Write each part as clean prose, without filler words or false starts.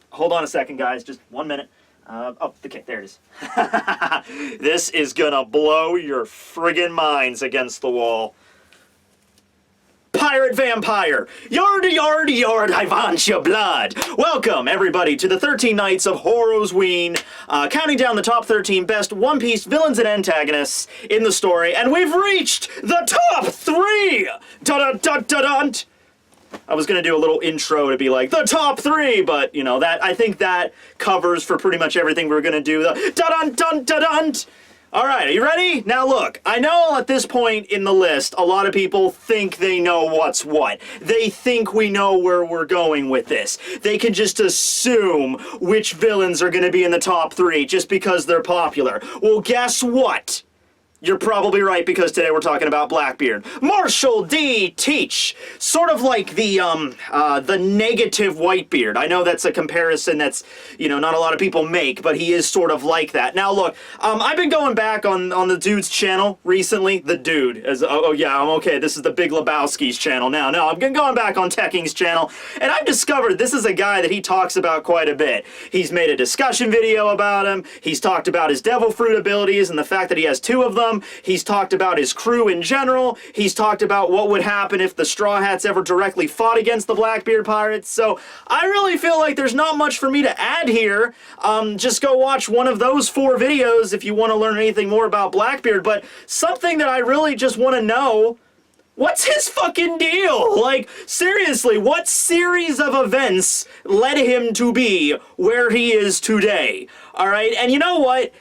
Hold on a second, guys. Just 1 minute. Oh, okay, there it is. This is gonna blow your friggin' minds against the wall. Pirate Vampire! Yardy, yardy, yard, I want your blood! Welcome, everybody, to the 13 Nights of HoroWeen, counting down the top 13 best One Piece villains and antagonists in the story, and we've reached the top 3! Dun-dun-dun-dun-dun! I was gonna do a little intro to be like, the top 3, but, you know, I think that covers for pretty much everything we're gonna do. The dun-dun-dun-dun-dun! Alright, are you ready? Now look, I know at this point in the list, a lot of people think they know what's what. They think we know where we're going with this. They can just assume which villains are gonna be in the top 3 just because they're popular. Well, guess what? You're probably right, because today we're talking about Blackbeard. Marshall D. Teach! Sort of like the negative Whitebeard. I know that's a comparison that's, you know, not a lot of people make, but he is sort of like that. Now look, I've been going back on the dude's channel recently. The dude. Oh yeah, I'm okay, this is the Big Lebowski's channel now. No, I'm going back on Tekking's channel, and I've discovered this is a guy that he talks about quite a bit. He's made a discussion video about him. He's talked about his devil fruit abilities and the fact that he has 2 of them. He's talked about his crew in general. He's talked about what would happen if the Straw Hats ever directly fought against the Blackbeard pirates. So I really feel like there's not much for me to add here. Just go watch one of those 4 videos if you want to learn anything more about Blackbeard. But something that I really just want to know, what's his fucking deal? Like, seriously, what series of events led him to be where he is today? Alright, and you know what?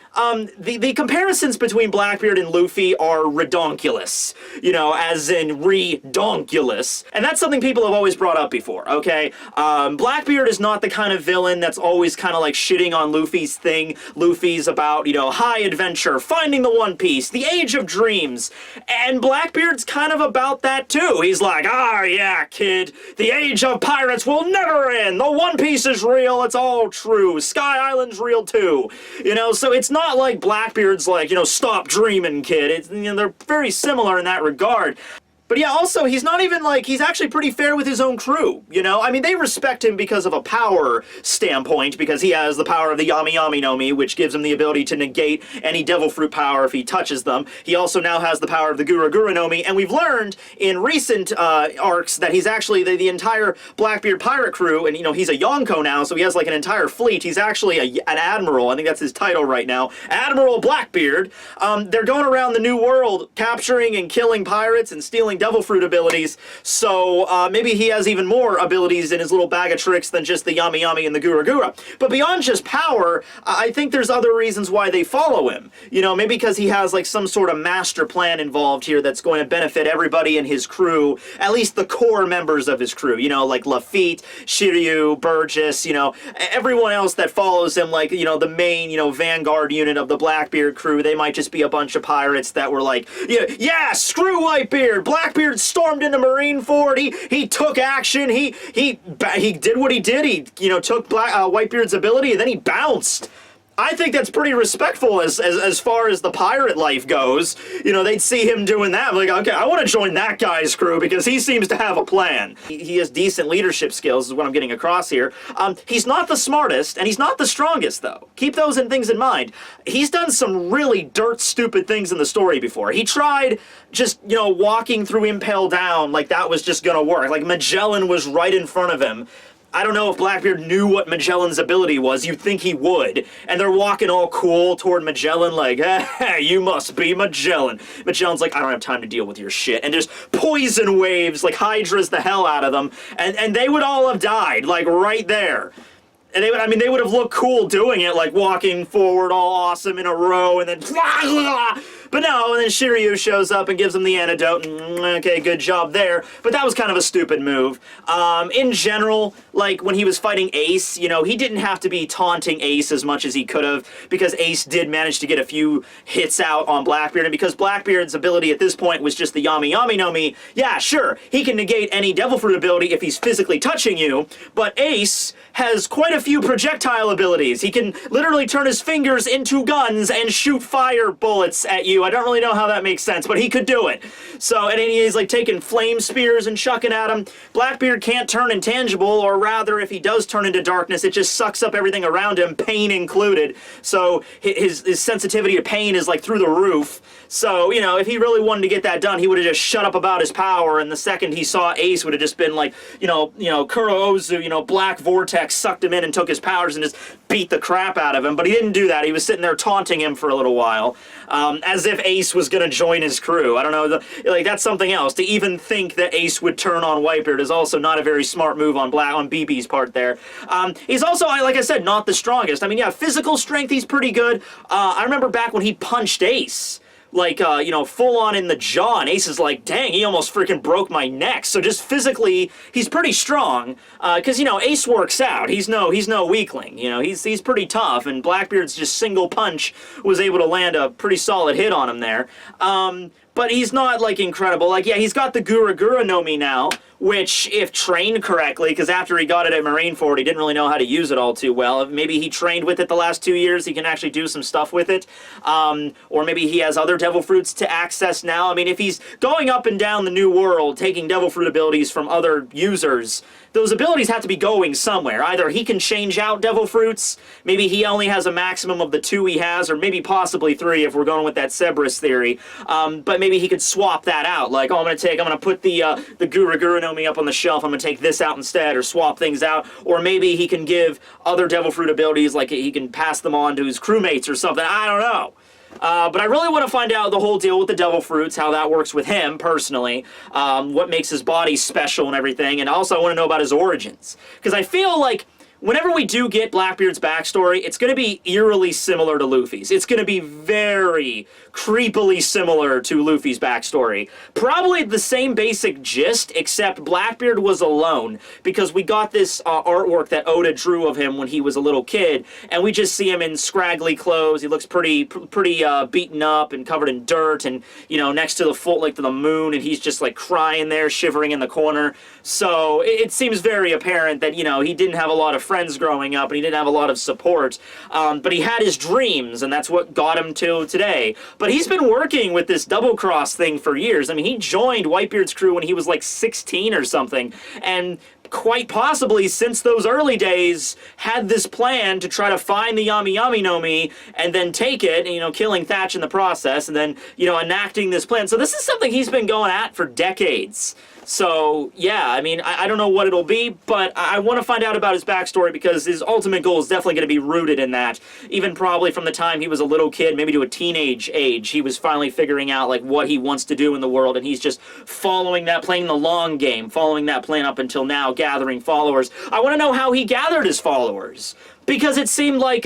The comparisons between Blackbeard and Luffy are redonkulous. You know, as in redonkulous. And that's something people have always brought up before, okay? Blackbeard is not the kind of villain that's always kind of like shitting on Luffy's thing. Luffy's about, you know, high adventure, finding the One Piece, the Age of Dreams. And Blackbeard's kind of about that too. He's like, ah, yeah, kid, the Age of Pirates will never end. The One Piece is real, it's all true. Sky Island's real too. You know, so it's not like Blackbeard's like, you know, stop dreaming, kid. It's, you know, they're very similar in that regard. But yeah, also, he's not even like, he's actually pretty fair with his own crew, you know? I mean, they respect him because of a power standpoint, because he has the power of the Yami Yami no Mi, which gives him the ability to negate any devil fruit power if he touches them. He also now has the power of the Gura Gura no Mi, and we've learned in recent arcs that he's actually the entire Blackbeard pirate crew, and, you know, he's a Yonko now, so he has like an entire fleet. He's actually an admiral. I think that's his title right now. Admiral Blackbeard. They're going around the New World capturing and killing pirates and stealing devil fruit abilities, so maybe he has even more abilities in his little bag of tricks than just the Yami Yami and the Gura Gura. But beyond just power, I think there's other reasons why they follow him. You know, maybe because he has like some sort of master plan involved here that's going to benefit everybody in his crew, at least the core members of his crew, you know, like Lafitte, Shiryu, Burgess, you know, everyone else that follows him, like, you know, the main, you know, vanguard unit of the Blackbeard crew. They might just be a bunch of pirates that were like, yeah, screw Whitebeard, Blackbeard stormed into Marineford. He took action. He did what he did. He, you know, took Whitebeard's ability, and then he bounced. I think that's pretty respectful as far as the pirate life goes. You know, they'd see him doing that, like, okay, I want to join that guy's crew because he seems to have a plan. He has decent leadership skills, is what I'm getting across here. He's not the smartest, and he's not the strongest, though. Keep those things in mind. He's done some really dirt stupid things in the story before. He tried just, you know, walking through Impel Down like that was just gonna work. Like, Magellan was right in front of him. I don't know if Blackbeard knew what Magellan's ability was. You'd think he would. And they're walking all cool toward Magellan like, hey, you must be Magellan. Magellan's like, I don't have time to deal with your shit. And there's poison waves, like Hydra's the hell out of them. And they would all have died, like right there. And they would, I mean, they would have looked cool doing it, like walking forward all awesome in a row and then But no, and then Shiryu shows up and gives him the antidote, and okay, good job there. But that was kind of a stupid move. In general, like, when he was fighting Ace, you know, he didn't have to be taunting Ace as much as he could have, because Ace did manage to get a few hits out on Blackbeard, and because Blackbeard's ability at this point was just the Yami Yami no Mi, yeah, sure, he can negate any Devil Fruit ability if he's physically touching you, but Ace has quite a few projectile abilities. He can literally turn his fingers into guns and shoot fire bullets at you. I don't really know how that makes sense, but he could do it. So, and he's like taking flame spears and chucking at him. Blackbeard can't turn intangible, or rather, if he does turn into darkness, it just sucks up everything around him, pain included. So his sensitivity to pain is like through the roof. So, you know, if he really wanted to get that done, he would have just shut up about his power, and the second he saw Ace would have just been like, Kuroozu, Black Vortex sucked him in and took his powers and just beat the crap out of him. But he didn't do that. He was sitting there taunting him for a little while, as if Ace was going to join his crew. I don't know, that's something else. To even think that Ace would turn on Whitebeard is also not a very smart move on BB's part there. He's also, like I said, not the strongest. I mean, yeah, physical strength, he's pretty good. I remember back when he punched Ace, like, full on in the jaw, and Ace is like, dang, he almost freaking broke my neck. So just physically, he's pretty strong, because, Ace works out. He's no weakling, he's pretty tough, and Blackbeard's just single punch was able to land a pretty solid hit on him there. But he's not, like, incredible. Like, yeah, he's got the Gura Gura no Mi now, which, if trained correctly, because after he got it at Marineford, he didn't really know how to use it all too well. Maybe he trained with it the last 2 years, he can actually do some stuff with it. Or maybe he has other Devil Fruits to access now. I mean, if he's going up and down the new world, taking Devil Fruit abilities from other users, those abilities have to be going somewhere. Either he can change out Devil Fruits, maybe he only has a maximum of the 2 he has, or maybe possibly 3 if we're going with that Cerberus theory. But maybe he could swap that out. Like, oh, I'm gonna put the Gura Gura no Mi up on the shelf, I'm gonna take this out instead, or swap things out. Or maybe he can give other Devil Fruit abilities, like he can pass them on to his crewmates or something. I don't know. But I really want to find out the whole deal with the Devil Fruits, how that works with him, personally, what makes his body special and everything, and also I want to know about his origins. Because I feel like whenever we do get Blackbeard's backstory, it's going to be eerily similar to Luffy's. It's going to be very creepily similar to Luffy's backstory. Probably the same basic gist, except Blackbeard was alone, because we got this artwork that Oda drew of him when he was a little kid, and we just see him in scraggly clothes. He looks pretty beaten up and covered in dirt, and, next to the moon, and he's just, like, crying there, shivering in the corner. So it seems very apparent that, he didn't have a lot of friends growing up, and he didn't have a lot of support, but he had his dreams, and that's what got him to today. But he's been working with this double cross thing for years. I mean, he joined Whitebeard's crew when he was like 16 or something, and quite possibly since those early days had this plan to try to find the Yami Yami no Mi and then take it, killing Thatch in the process, and then, enacting this plan. So this is something he's been going at for decades. So, yeah, I mean, I don't know what it'll be, but I want to find out about his backstory, because his ultimate goal is definitely going to be rooted in that. Even probably from the time he was a little kid, maybe to a teenage age, he was finally figuring out, like, what he wants to do in the world, and he's just following that, playing the long game, following that plan up until now, gathering followers. I want to know how he gathered his followers. Because it seemed like,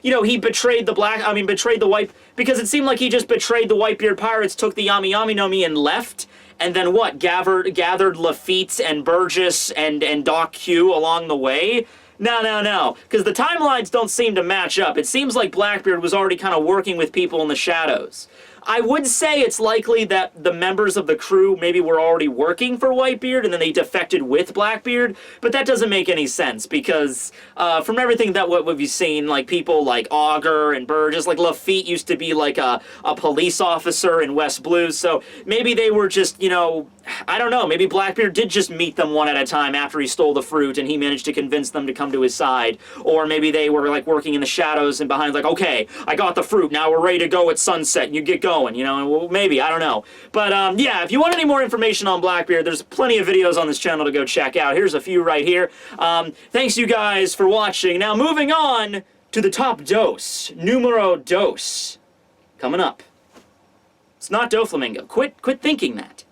he betrayed the White... Because it seemed like he just betrayed the Whitebeard pirates, took the Yami Yami no Mi and left, and then what? Gathered Lafitte and Burgess and Doc Q along the way? No. Because the timelines don't seem to match up. It seems like Blackbeard was already kind of working with people in the shadows. I would say it's likely that the members of the crew maybe were already working for Whitebeard and then they defected with Blackbeard, but that doesn't make any sense because from everything that what we've seen, like people like Augur and Burgess, like Lafitte used to be like a police officer in West Blues, so maybe they were just, I don't know, maybe Blackbeard did just meet them one at a time after he stole the fruit and he managed to convince them to come to his side, or maybe they were like working in the shadows and behind, like, okay, I got the fruit, now we're ready to go at sunset, and you get going. Well, maybe, I don't know. But, yeah, if you want any more information on Blackbeard, there's plenty of videos on this channel to go check out. Here's a few right here. Thanks, you guys, for watching. Now, moving on to the top dose. Numero dos. Coming up. It's not Doflamingo. Quit thinking that.